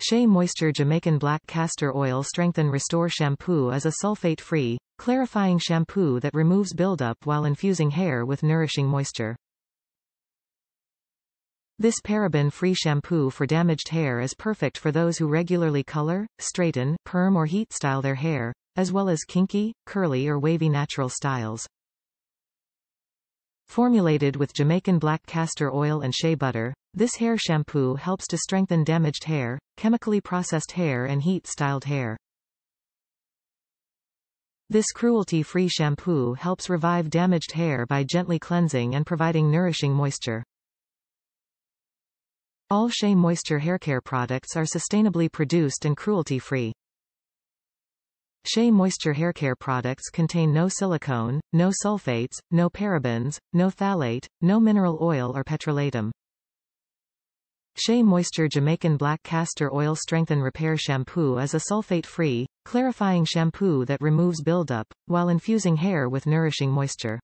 Shea Moisture Jamaican Black Castor Oil Strengthen Restore Shampoo is a sulfate-free, clarifying shampoo that removes buildup while infusing hair with nourishing moisture. This paraben-free shampoo for damaged hair is perfect for those who regularly color, straighten, perm or heat style their hair, as well as kinky, curly or wavy natural styles. Formulated with Jamaican black castor oil and shea butter, this hair shampoo helps to strengthen damaged hair, chemically processed hair and heat-styled hair. This cruelty-free shampoo helps revive damaged hair by gently cleansing and providing nourishing moisture. All Shea Moisture haircare products are sustainably produced and cruelty-free. Shea Moisture haircare products contain no silicone, no sulfates, no parabens, no phthalate, no mineral oil or petrolatum. Shea Moisture Jamaican Black Castor Oil Strengthen Repair Shampoo is a sulfate-free, clarifying shampoo that removes buildup, while infusing hair with nourishing moisture.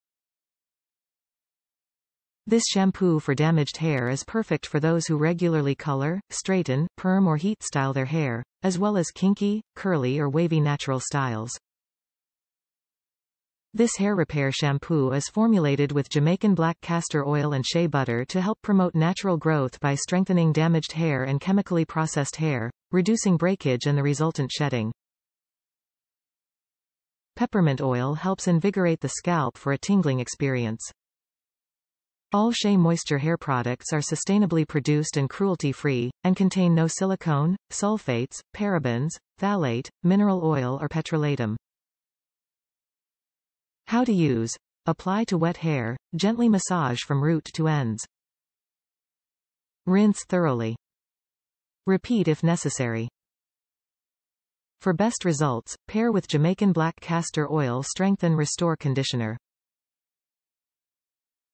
This shampoo for damaged hair is perfect for those who regularly color, straighten, perm or heat style their hair, as well as kinky, curly or wavy natural styles. This hair repair shampoo is formulated with Jamaican black castor oil and shea butter to help promote natural growth by strengthening damaged hair and chemically processed hair, reducing breakage and the resultant shedding. Peppermint oil helps invigorate the scalp for a tingling experience. All Shea Moisture hair products are sustainably produced and cruelty-free, and contain no silicone, sulfates, parabens, phthalate, mineral oil or petrolatum. How to use. Apply to wet hair, gently massage from root to ends. Rinse thoroughly. Repeat if necessary. For best results, pair with Jamaican Black Castor Oil Strengthen Restore Conditioner.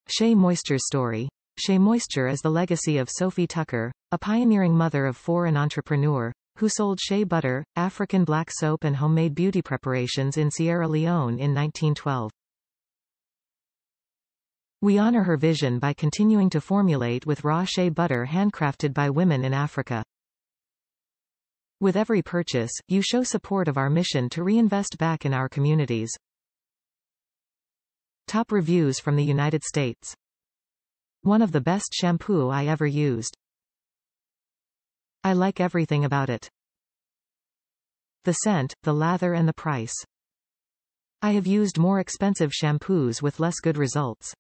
Shea Moisture Story. Shea Moisture is the legacy of Sophie Tucker, a pioneering mother of four and entrepreneur, who sold shea butter, African black soap and homemade beauty preparations in Sierra Leone in 1912. We honor her vision by continuing to formulate with raw shea butter handcrafted by women in Africa. With every purchase, you show support of our mission to reinvest back in our communities. Top reviews from the United States. One of the best shampoo I ever used. I like everything about it. The scent, the lather and the price. I have used more expensive shampoos with less good results.